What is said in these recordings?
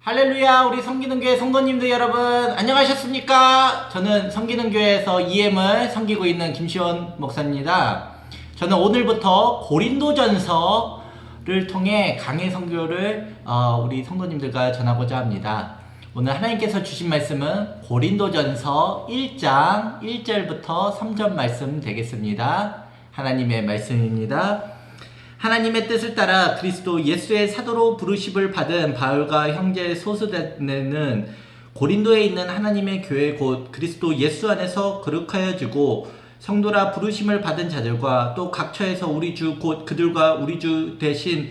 할렐루야, 우리 성기능교회 성도님들 여러분 안녕하셨습니까? 저는 성기능교회에서 EM을 섬기고 있는 김시원 목사입니다. 저는 오늘부터 고린도전서를 통해 강해 선교를 우리 성도님들과 전하고자 합니다. 오늘 하나님께서 주신 말씀은 고린도전서 1장 1절부터 3절 말씀 되겠습니다. 하나님의 말씀입니다. 하나님의 뜻을 따라 그리스도 예수의 사도로 부르심을 받은 바울과 형제 소수대는 고린도에 있는 하나님의 교회 곧 그리스도 예수 안에서 거룩하여지고 성도라 부르심을 받은 자들과 또 각처에서 우리 주 곧 그들과 우리 주 대신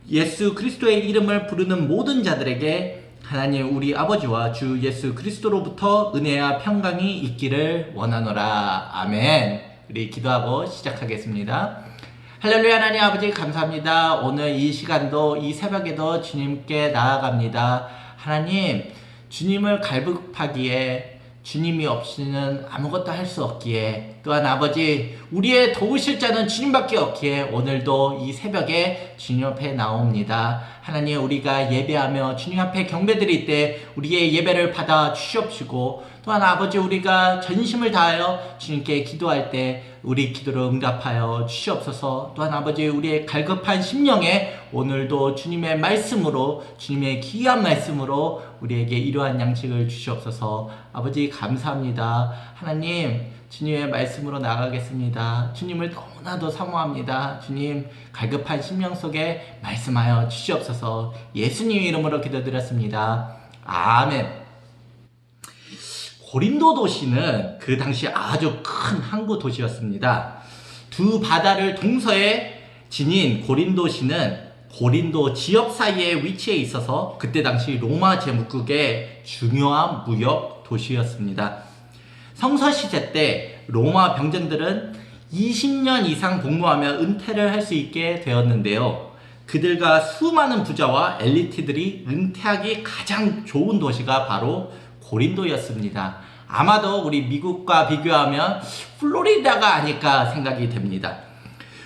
예수 그리스도의 이름을 부르는 모든 자들에게 하나님 우리 아버지와 주 예수 그리스도로부터 은혜와 평강이 있기를 원하노라. 아멘. 우리 기도하고 시작하겠습니다. 할렐루야. 하나님 아버지 감사합니다. 오늘 이 시간도 이 새벽에도 주님께 나아갑니다. 하나님 주님을 갈급하기에 주님이 없이는 아무것도 할 수 없기에 또한 아버지 우리의 도우실 자는 주님밖에 없기에 오늘도 이 새벽에 주님 앞에 나옵니다. 하나님 우리가 예배하며 주님 앞에 경배드릴 때 우리의 예배를 받아 주시옵시고 또한 아버지 우리가 전심을 다하여 주님께 기도할 때 우리 기도를 응답하여 주시옵소서. 또한 아버지 우리의 갈급한 심령에 오늘도 주님의 말씀으로 주님의 귀한 말씀으로 우리에게 이러한 양식을 주시옵소서. 아버지 감사합니다. 하나님 주님의 말씀으로 나가겠습니다. 주님을 너무나도 사모합니다. 주님 갈급한 심령 속에 말씀하여 주시옵소서. 예수님 이름으로 기도드렸습니다. 아멘. 고린도 도시는 그 당시 아주 큰 항구 도시였습니다. 두 바다를 동서에 지닌 고린도시는 고린도 지역 사이에 위치해 있어서 그때 당시 로마 제국의 중요한 무역 도시였습니다. 성서 시대 때 로마 병정들은 20년 이상 복무하며 은퇴를 할 수 있게 되었는데요. 그들과 수많은 부자와 엘리트들이 은퇴하기 가장 좋은 도시가 바로 고린도였습니다. 아마도 우리 미국과 비교하면 플로리다가 아닐까 생각이 됩니다.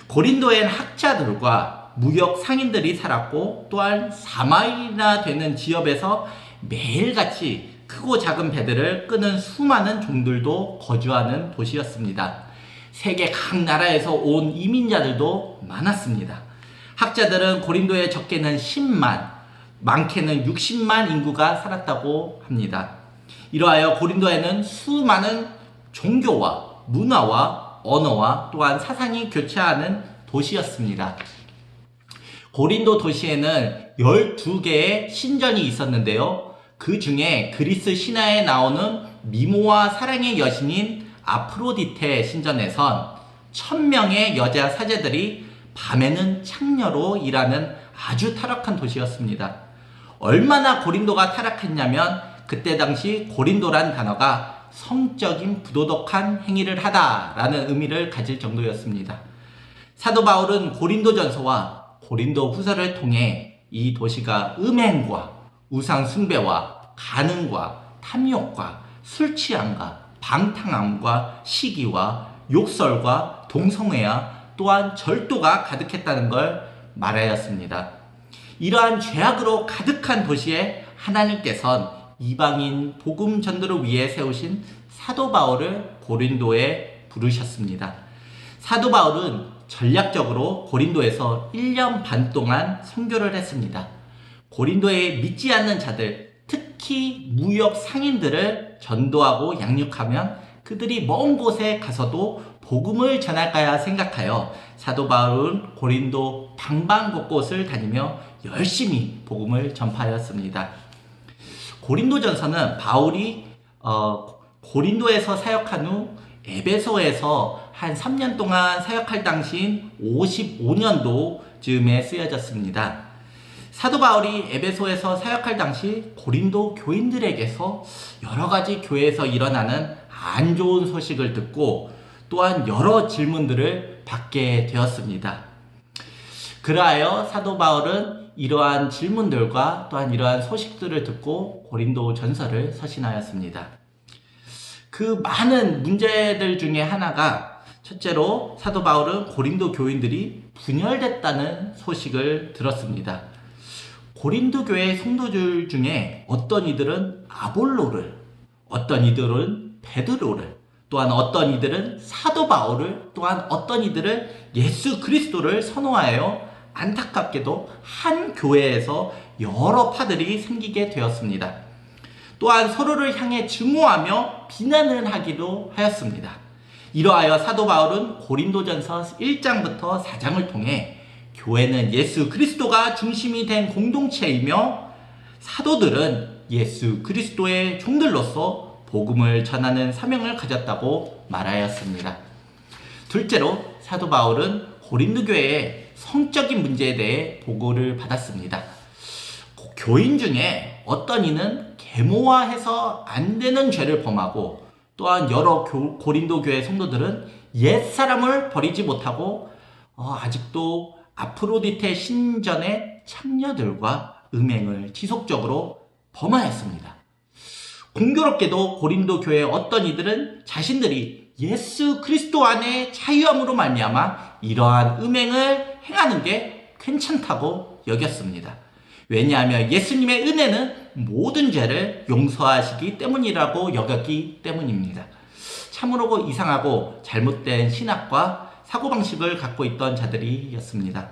고린도엔 학자들과 무역 상인들이 살았고 또한 4마일이나 되는 지역에서 매일같이 크고 작은 배들을 끄는 수많은 종들도 거주하는 도시였습니다. 세계 각 나라에서 온 이민자들도 많았습니다. 학자들은 고린도에 적게는 10만, 많게는 60만 인구가 살았다고 합니다. 이러하여 고린도에는 수많은 종교와 문화와 언어와 또한 사상이 교차하는 도시였습니다. 고린도 도시에는 12개의 신전이 있었는데요. 그 중에 그리스 신화에 나오는 미모와 사랑의 여신인 아프로디테 신전에선 1000명의 여자 사제들이 밤에는 창녀로 일하는 아주 타락한 도시였습니다. 얼마나 고린도가 타락했냐면 그때 당시 고린도란 단어가 성적인 부도덕한 행위를 하다라는 의미를 가질 정도였습니다. 사도 바울은 고린도전서와 고린도 후서를 통해 이 도시가 음행과 우상 숭배와 간음과 탐욕과 술 취함과 방탕함과 시기와 욕설과 동성애와 또한 절도가 가득했다는 걸 말하였습니다. 이러한 죄악으로 가득한 도시에 하나님께서는 이방인 복음 전도를 위해 세우신 사도 바울을 고린도에 부르셨습니다. 사도 바울은 전략적으로 고린도에서 1년 반 동안 선교를 했습니다. 고린도에 믿지 않는 자들, 특히 무역 상인들을 전도하고 양육하면 그들이 먼 곳에 가서도 복음을 전할까 생각하여 사도 바울은 고린도 방방곳곳을 다니며 열심히 복음을 전파하였습니다. 고린도전서는 바울이 고린도에서 사역한 후 에베소에서 한 3년 동안 사역할 당시인 55년도 즈음에 쓰여졌습니다. 사도 바울이 에베소에서 사역할 당시 고린도 교인들에게서 여러 가지 교회에서 일어나는 안 좋은 소식을 듣고 또한 여러 질문들을 받게 되었습니다. 그러하여 사도 바울은 이러한 질문들과 또한 이러한 소식들을 듣고 고린도 전서를 서신하였습니다. 그 많은 문제들 중에 하나가 첫째로 사도 바울은 고린도 교인들이 분열됐다는 소식을 들었습니다. 고린도 교회 성도들 중에 어떤 이들은 아볼로를, 어떤 이들은 베드로를, 또한 어떤 이들은 사도 바울을, 또한 어떤 이들은 예수 그리스도를 선호하여 안타깝게도 한 교회에서 여러 파들이 생기게 되었습니다. 또한 서로를 향해 증오하며 비난을 하기도 하였습니다. 이러하여 사도 바울은 고린도전서 1장부터 4장을 통해 교회는 예수 그리스도가 중심이 된 공동체이며 사도들은 예수 그리스도의 종들로서 복음을 전하는 사명을 가졌다고 말하였습니다. 둘째로 사도 바울은 고린도 교회의 성적인 문제에 대해 보고를 받았습니다. 교인 중에 어떤 이는 계모화해서 안 되는 죄를 범하고, 또한 여러 고린도 교회 성도들은 옛사람을 버리지 못하고 아직도 아프로디테 신전의 창녀들과 음행을 지속적으로 범하였습니다. 공교롭게도 고린도 교회의 어떤 이들은 자신들이 예수 그리스도 안에 자유함으로 말미암아 이러한 음행을 행하는 게 괜찮다고 여겼습니다. 왜냐하면 예수님의 은혜는 모든 죄를 용서하시기 때문이라고 여겼기 때문입니다. 참으로 이상하고 잘못된 신학과 사고방식을 갖고 있던 자들이었습니다.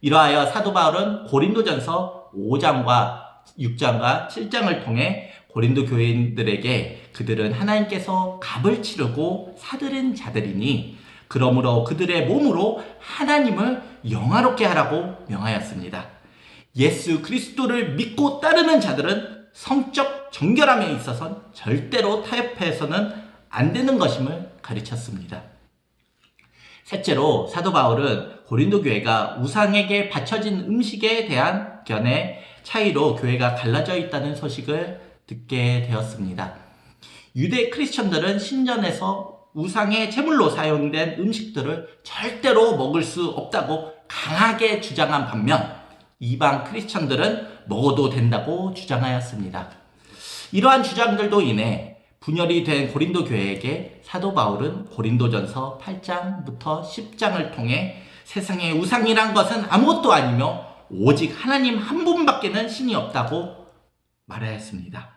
이러하여 사도 바울은 고린도전서 5장과 6장과 7장을 통해 고린도 교인들에게 그들은 하나님께서 값을 치르고 사들인 자들이니 그러므로 그들의 몸으로 하나님을 영화롭게 하라고 명하였습니다. 예수 그리스도를 믿고 따르는 자들은 성적 정결함에 있어서는 절대로 타협해서는 안 되는 것임을 가르쳤습니다. 셋째로 사도 바울은 고린도 교회가 우상에게 바쳐진 음식에 대한 견해 차이로 교회가 갈라져 있다는 소식을 듣게 되었습니다. 유대 크리스천들은 신전에서 우상의 제물로 사용된 음식들을 절대로 먹을 수 없다고 강하게 주장한 반면 이방 크리스천들은 먹어도 된다고 주장하였습니다. 이러한 주장들로 인해 분열이 된 고린도 교회에게 사도 바울은 고린도전서 8장부터 10장을 통해 세상의 우상이란 것은 아무것도 아니며 오직 하나님 한 분밖에는 신이 없다고 말하였습니다.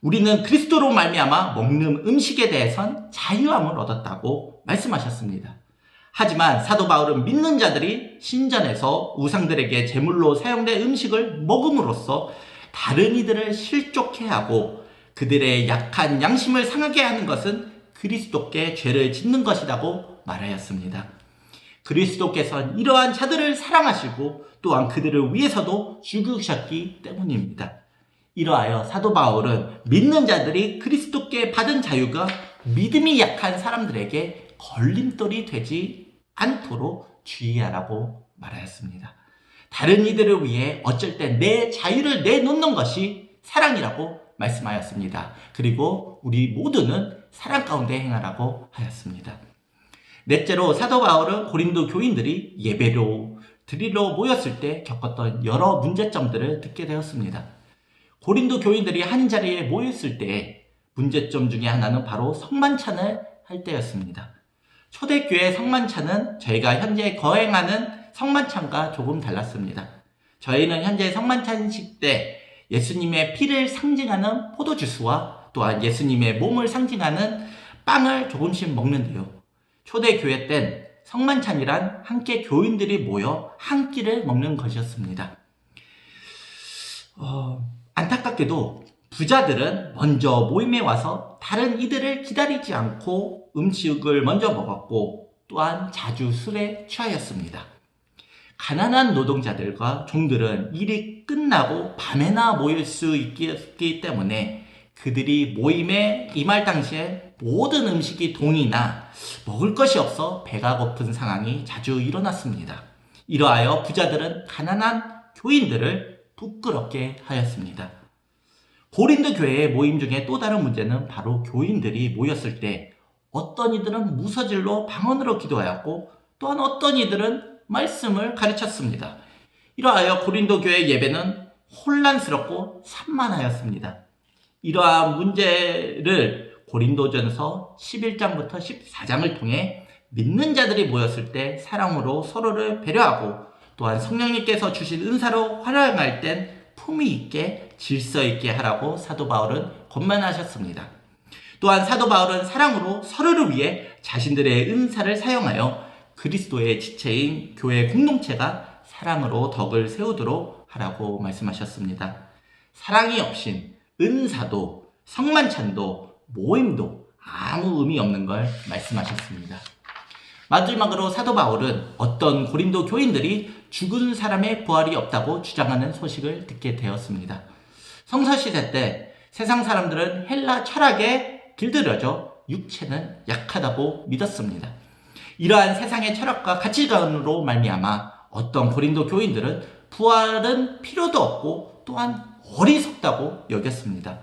우리는 그리스도로 말미암아 먹는 음식에 대해선 자유함을 얻었다고 말씀하셨습니다. 하지만 사도 바울은 믿는 자들이 신전에서 우상들에게 제물로 사용된 음식을 먹음으로써 다른 이들을 실족해 하고 그들의 약한 양심을 상하게 하는 것은 그리스도께 죄를 짓는 것이라고 말하였습니다. 그리스도께서는 이러한 자들을 사랑하시고 또한 그들을 위해서도 죽으셨기 때문입니다. 이러하여 사도 바울은 믿는 자들이 그리스도께 받은 자유가 믿음이 약한 사람들에게 걸림돌이 되지 않도록 주의하라고 말하였습니다. 다른 이들을 위해 어쩔 때 내 자유를 내놓는 것이 사랑이라고 말씀하였습니다. 그리고 우리 모두는 사랑 가운데 행하라고 하였습니다. 넷째로 사도 바울은 고린도 교인들이 예배로 드리러 모였을 때 겪었던 여러 문제점들을 듣게 되었습니다. 고린도 교인들이 한 자리에 모였을 때 문제점 중에 하나는 바로 성만찬을 할 때였습니다. 초대교회 성만찬은 저희가 현재 거행하는 성만찬과 조금 달랐습니다. 저희는 현재 성만찬식 때 예수님의 피를 상징하는 포도주스와 또한 예수님의 몸을 상징하는 빵을 조금씩 먹는데요. 초대교회 땐 성만찬이란 함께 교인들이 모여 한 끼를 먹는 것이었습니다. 안타깝게도 부자들은 먼저 모임에 와서 다른 이들을 기다리지 않고 음식을 먼저 먹었고 또한 자주 술에 취하였습니다. 가난한 노동자들과 종들은 일이 끝나고 밤에나 모일 수 있기 때문에 그들이 모임에 임할 당시에 모든 음식이 동이나 먹을 것이 없어 배가 고픈 상황이 자주 일어났습니다. 이러하여 부자들은 가난한 교인들을 부끄럽게 하였습니다. 고린도 교회의 모임 중에 또 다른 문제는 바로 교인들이 모였을 때 어떤 이들은 무서질로 방언으로 기도하였고 또한 어떤 이들은 말씀을 가르쳤습니다. 이러하여 고린도 교회 예배는 혼란스럽고 산만하였습니다. 이러한 문제를 고린도전서 11장부터 14장을 통해 믿는 자들이 모였을 때 사랑으로 서로를 배려하고 또한 성령님께서 주신 은사로 활용할 땐 품위 있게 질서 있게 하라고 사도 바울은 권면하셨습니다. 또한 사도 바울은 사랑으로 서로를 위해 자신들의 은사를 사용하여 그리스도의 지체인 교회 공동체가 사랑으로 덕을 세우도록 하라고 말씀하셨습니다. 사랑이 없인 은사도 성만찬도 모임도 아무 의미 없는 걸 말씀하셨습니다. 마지막으로 사도 바울은 어떤 고린도 교인들이 죽은 사람의 부활이 없다고 주장하는 소식을 듣게 되었습니다. 성서시대 때 세상 사람들은 헬라 철학에 길들여져 육체는 약하다고 믿었습니다. 이러한 세상의 철학과 가치관으로 말미암아 어떤 고린도 교인들은 부활은 필요도 없고 또한 어리석다고 여겼습니다.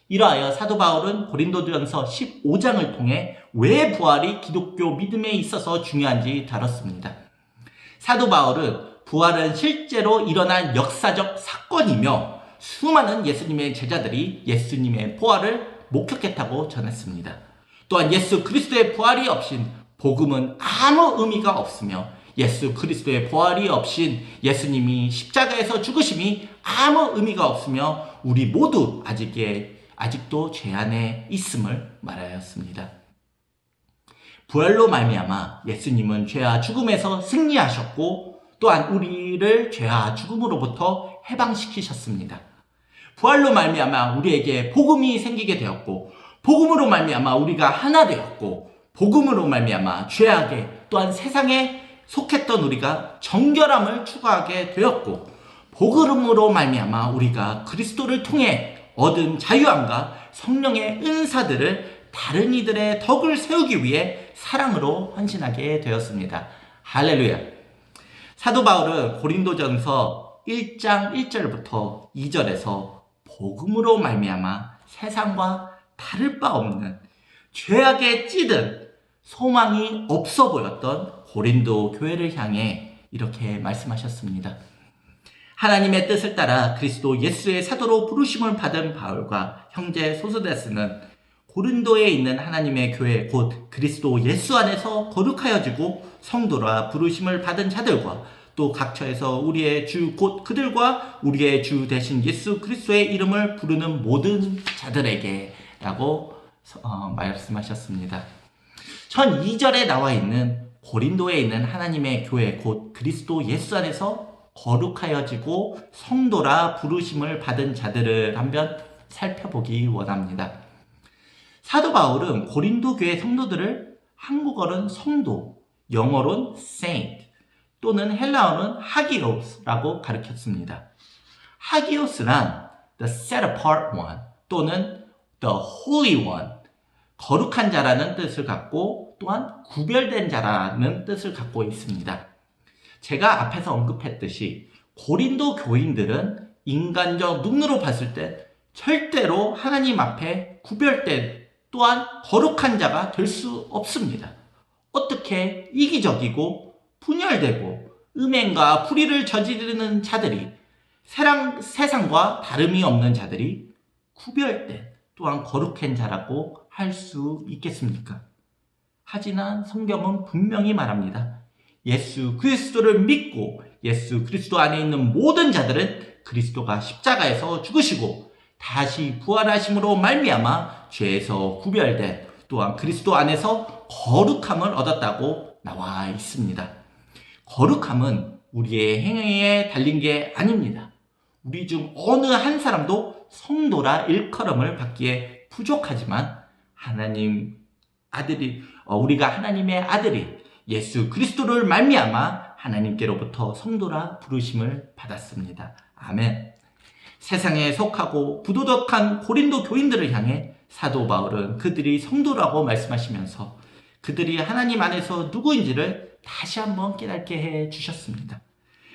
이러하여 사도 바울은 고린도전서 15장을 통해 왜 부활이 기독교 믿음에 있어서 중요한지 다뤘습니다. 사도 바울은 부활은 실제로 일어난 역사적 사건이며 수많은 예수님의 제자들이 예수님의 부활을 목격했다고 전했습니다. 또한 예수 그리스도의 부활이 없인 복음은 아무 의미가 없으며 예수 그리스도의 부활이 없인 예수님이 십자가에서 죽으심이 아무 의미가 없으며 우리 모두 아직도 죄 안에 있음을 말하였습니다. 부활로 말미암아 예수님은 죄와 죽음에서 승리하셨고 또한 우리를 죄와 죽음으로부터 해방시키셨습니다. 부활로 말미암아 우리에게 복음이 생기게 되었고 복음으로 말미암아 우리가 하나 되었고 복음으로 말미암아 죄악에 또한 세상에 속했던 우리가 정결함을 추구하게 되었고 복음으로 말미암아 우리가 그리스도를 통해 얻은 자유함과 성령의 은사들을 다른 이들의 덕을 세우기 위해 사랑으로 헌신하게 되었습니다. 할렐루야. 사도 바울은 고린도전서 1장 1절부터 2절에서 복음으로 말미암아 세상과 다를 바 없는 죄악에 찌든 소망이 없어 보였던 고린도 교회를 향해 이렇게 말씀하셨습니다. 하나님의 뜻을 따라 그리스도 예수의 사도로 부르심을 받은 바울과 형제 소스데스는 고린도에 있는 하나님의 교회 곧 그리스도 예수 안에서 거룩하여지고 성도라 부르심을 받은 자들과 또 각처에서 우리의 주 곧 그들과 우리의 주 대신 예수 그리스도의 이름을 부르는 모든 자들에게 라고 말씀하셨습니다. 전 2절에 나와 있는 고린도에 있는 하나님의 교회 곧 그리스도 예수 안에서 거룩하여지고 성도라 부르심을 받은 자들을 한번 살펴보기 원합니다. 사도 바울은 고린도 교회 성도들을 한국어로는 성도, 영어로는 saint 또는 헬라어는 하기오스라고 가르쳤습니다. 하기오스란 the set apart one 또는 the holy one, 거룩한 자라는 뜻을 갖고 또한 구별된 자라는 뜻을 갖고 있습니다. 제가 앞에서 언급했듯이 고린도 교인들은 인간적 눈으로 봤을 때 절대로 하나님 앞에 구별된 또한 거룩한 자가 될 수 없습니다. 어떻게 이기적이고 분열되고 음행과 불의를 저지르는 자들이 세상과 다름이 없는 자들이 구별된 또한 거룩한 자라고 할 수 있겠습니까? 하지만 성경은 분명히 말합니다. 예수 그리스도를 믿고 예수 그리스도 안에 있는 모든 자들은 그리스도가 십자가에서 죽으시고 다시 부활하심으로 말미암아 죄에서 구별된 또한 그리스도 안에서 거룩함을 얻었다고 나와 있습니다. 거룩함은 우리의 행위에 달린 게 아닙니다. 우리 중 어느 한 사람도 성도라 일컬음을 받기에 부족하지만 우리가 하나님의 아들이 예수 그리스도를 말미암아 하나님께로부터 성도라 부르심을 받았습니다. 아멘. 세상에 속하고 부도덕한 고린도 교인들을 향해 사도 바울은 그들이 성도라고 말씀하시면서 그들이 하나님 안에서 누구인지를 다시 한번 깨닫게 해 주셨습니다.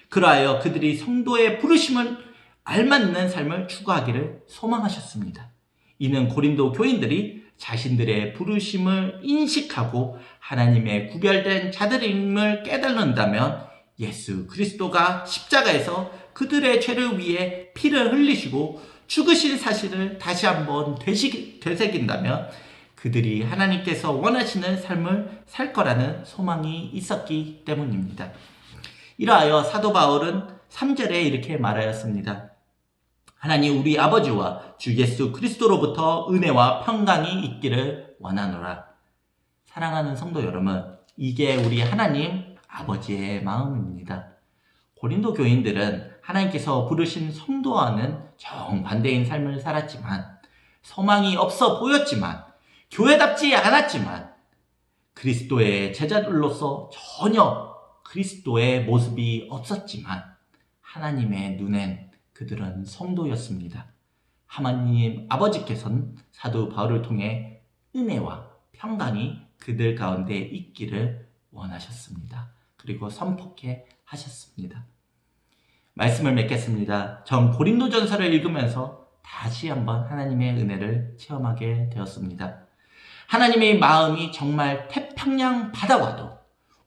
그러하여 그들이 성도의 부르심을 알맞는 삶을 추구하기를 소망하셨습니다. 이는 고린도 교인들이 자신들의 부르심을 인식하고 하나님의 구별된 자들임을 깨달는다면 예수 그리스도가 십자가에서 그들의 죄를 위해 피를 흘리시고 죽으신 사실을 다시 한번 되새긴다면 그들이 하나님께서 원하시는 삶을 살 거라는 소망이 있었기 때문입니다. 이러하여 사도 바울은 3절에 이렇게 말하였습니다. 하나님 우리 아버지와 주 예수 그리스도로부터 은혜와 평강이 있기를 원하노라. 사랑하는 성도 여러분, 이게 우리 하나님 아버지의 마음입니다. 고린도 교인들은 하나님께서 부르신 성도와는 정반대인 삶을 살았지만, 소망이 없어 보였지만, 교회답지 않았지만, 그리스도의 제자들로서 전혀 그리스도의 모습이 없었지만, 하나님의 눈엔 그들은 성도였습니다. 하나님 아버지께서는 사도 바울을 통해 은혜와 평강이 그들 가운데 있기를 원하셨습니다. 그리고 선포케 하셨습니다. 말씀을 맺겠습니다. 전 고린도전서를 읽으면서 다시 한번 하나님의 은혜를 체험하게 되었습니다. 하나님의 마음이 정말 태평양 바다와도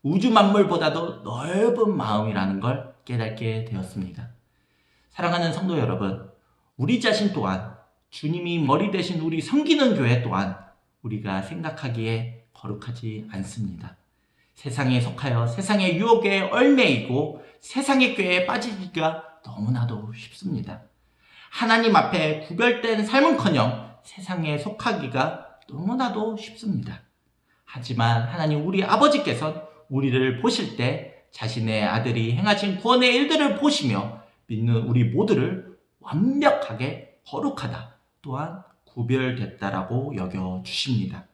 우주 만물보다도 넓은 마음이라는 걸 깨닫게 되었습니다. 사랑하는 성도 여러분, 우리 자신 또한 주님이 머리 대신 우리 섬기는 교회 또한 우리가 생각하기에 거룩하지 않습니다. 세상에 속하여 세상의 유혹에 얽매이고 세상의 꾀에 빠지기가 너무나도 쉽습니다. 하나님 앞에 구별된 삶은커녕 세상에 속하기가 너무나도 쉽습니다. 하지만 하나님 우리 아버지께서는 우리를 보실 때 자신의 아들이 행하신 구원의 일들을 보시며 믿는 우리 모두를 완벽하게 거룩하다 또한 구별됐다라고 여겨주십니다.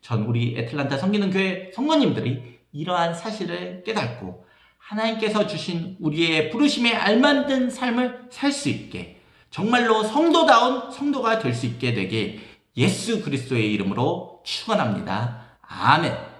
전 우리 애틀란타 섬기는 교회 성도님들이 이러한 사실을 깨닫고 하나님께서 주신 우리의 부르심에 알맞은 삶을 살 수 있게, 정말로 성도다운 성도가 될 수 있게 되길 예수 그리스도의 이름으로 축원합니다. 아멘.